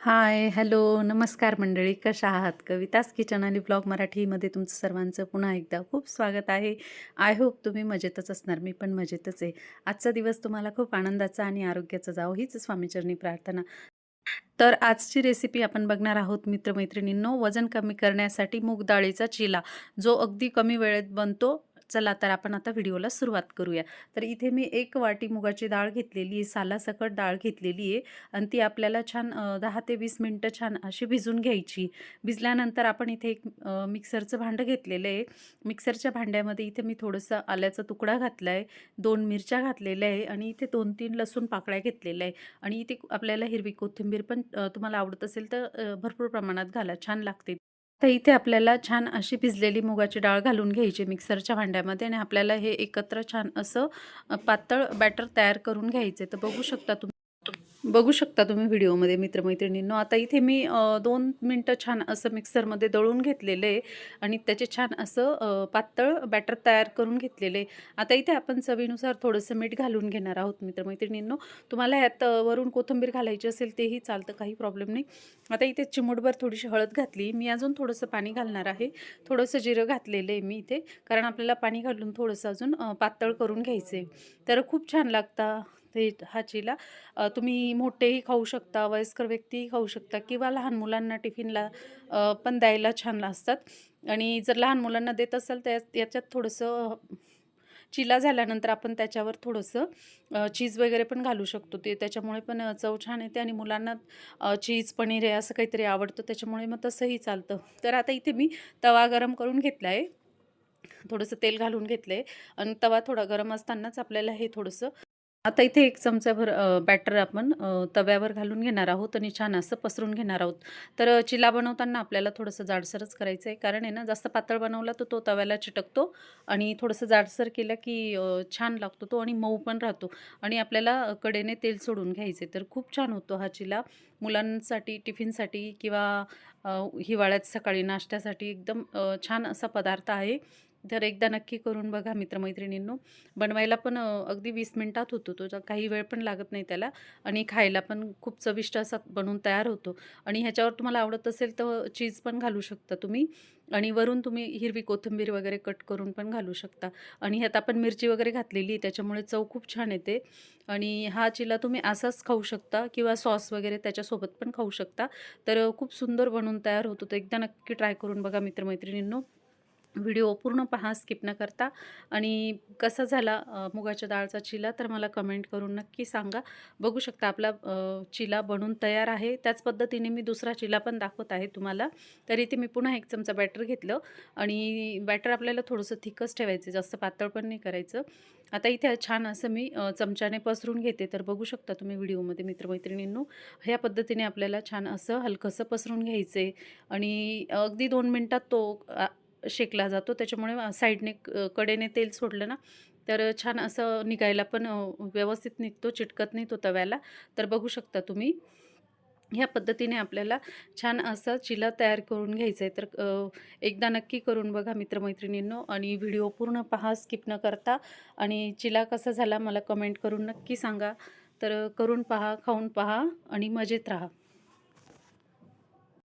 हाय, hello, नमस्कार मंडळी. कशा आहात? कविताच किचन आणि ब्लॉग मराठीमध्ये तुमचं सर्वांचं पुन्हा एकदा खूप स्वागत आहे. आय होप तुम्ही मजेतच असणार. मी पण मजेतच आहे. आजचा दिवस तुम्हाला खूप आनंदाचा आणि आरोग्याचा जावो हीच स्वामीचरणी प्रार्थना. तर आजची रेसिपी आपण बघणार आहोत मित्रमैत्रिणींनो, वजन कमी करण्यासाठी मूग डाळीचा चिला, जो अगदी कमी वेळेत बनतो. चला तर आपण आता व्हिडिओला सुरुवात करूया. तर इथे मी 1 वाटी मुगाची डाळ घेतलेली आहे, सालासकट डाळ घेतलेली आहे आणि ती आपल्याला छान 10 ते 20 मिनिटं छान अशी भिजून घ्यायची. भिजल्यानंतर आपण इथे एक मिक्सरचं भांडं घेतलेलं आहे. मिक्सरच्या भांड्यामध्ये इथे मी थोडंसं आल्याचा तुकडा घातला आहे, 2 मिरच्या घातलेल्या आहे आणि इथे 2-3 लसूण पाकळ्या घेतलेल्या आहे आणि इथे आपल्याला हिरवी कोथिंबीर पण तुम्हाला आवडत असेल तर भरपूर प्रमाणात घाला, छान लागते. तर इथे आपल्याला छान अशी भिजलेली मुगाची डाळ घालून घ्यायची मिक्सरच्या भांड्यामध्ये आणि आपल्याला हे एकत्र छान असं पातळ बॅटर तयार करून घ्यायचं. तर बघू शकता तुम्ही व्हिडिओमध्ये मित्रमैत्रिणींनो. आता इथे मी 2 मिनटं छान असं मिक्सरमध्ये दळून घेतलेलं आहे आणि त्याचे छान असं पातळ बॅटर तयार करून घेतलेले आहे. आता इथे आपण चवीनुसार थोडंसं मीठ घालून घेणार आहोत मित्रमैत्रिणींनो. तुम्हाला ह्यात वरून कोथिंबीर घालायची असेल तेही चालतं, काही प्रॉब्लेम नाही. आता इथे चिमूटभर थोडीशी हळद घातली. मी अजून थोडंसं पाणी घालणार आहे. थोडंसं जिरं घातलेलं आहे मी इथे, कारण आपल्याला पाणी घालून थोडंसं अजून पातळ करून घ्यायचं आहे. तर खूप छान लागतं ते हा चिला. तुम्ही मोठेही खाऊ शकता, वयस्कर व्यक्तीही खाऊ शकता किंवा लहान मुलांना टिफिनला पण द्यायला छान असतात. आणि जर लहान मुलांना देत असाल तर याच्यात थोडंसं चिला झाल्यानंतर आपण त्याच्यावर थोडंसं चीज वगैरे पण घालू शकतो. ते त्याच्यामुळे पण चव छान येते आणि मुलांना चीज, पनीर आहे असं काहीतरी आवडतं, त्याच्यामुळे मग तसंही चालतं. तर आता इथे मी तवा गरम करून घेतला आहे. थोडंसं तेल घालून घेतलं आणि तवा थोडा गरम असतानाच आपल्याला हे थोडंसं आता इथे 1 चमचाभर बॅटर आपण तव्यावर घालून घेणार आहोत आणि छान असं पसरून घेणार आहोत. तर चिला बनवताना आपल्याला थोडंसं जाडसरच करायचं आहे, कारण आहे ना जास्त पातळ बनवला तर तो तव्याला चिटकतो आणि थोडंसं जाडसर केलं की छान लागतो तो आणि मऊ पण राहतो आणि आपल्याला कडेने तेल सोडून घ्यायचे. तर खूप छान होतो हा चिला मुलांसाठी, टिफिनसाठी किंवा हिवाळ्यात सकाळी नाश्त्यासाठी एकदम छान असा पदार्थ आहे. तर एकदा नक्की करून बघा मित्रमैत्रिणींनो. बनवायला पण अगदी 20 मिनिटात होतो तो. काही वेळ पण लागत नाही त्याला आणि खायला पण खूप चविष्ट असा बनून तयार होतो आणि ह्याच्यावर तुम्हाला आवडत असेल तर चीज पण घालू शकता तुम्ही आणि वरून तुम्ही हिरवी कोथिंबीर वगैरे कट करून पण घालू शकता आणि ह्यात आपण मिरची वगैरे घातलेली आहे, त्याच्यामुळे चव खूप छान येते आणि हा चिला तुम्ही असाच खाऊ शकता किंवा सॉस वगैरे त्याच्यासोबत पण खाऊ शकता. तर खूप सुंदर बनून तयार होतो. तर एकदा नक्की ट्राय करून बघा मित्रमैत्रिणींनो. व्हिडिओ पूर्ण पहा स्किप न करता आणि कसा झाला मुगाच्या डाळचा चिला तर मला कमेंट करून नक्की सांगा. बघू शकता आपला चिला बनून तयार आहे. त्याच पद्धतीने मी दुसरा चिला पण दाखवत आहे तुम्हाला. तर इथे मी पुन्हा 1 चमचा बॅटर घेतलं आणि बॅटर आपल्याला थोडंसं थिकच ठेवायचं, जास्त पातळ पण नाही करायचं. आता इथे छान असं मी चमच्याने पसरून घेते. तर बघू शकता तुम्ही व्हिडिओमध्ये मित्रमैत्रिणींनो. ह्या पद्धतीने आपल्याला छान असं हलकंसं पसरून घ्यायचं आणि अगदी 2 मिनिटात तो शेकला जातो. त्याच्यामुळे साईडने कडेने तेल सोडलं ना, तर छान असं निघायला पण व्यवस्थित निघतो, चिटकत नाही तो तव्याला. तर बघू शकता तुम्ही. ह्या पद्धतीने आपल्याला छान असा चिला तयार करून घ्यायचा आहे. तर एकदा नक्की करून बघा मित्रमैत्रिणींनो आणि व्हिडिओ पूर्ण पहा स्किप न करता आणि चिला कसा झाला मला कमेंट करून नक्की सांगा. तर करून पहा, खाऊन पहा आणि मजेत राहा.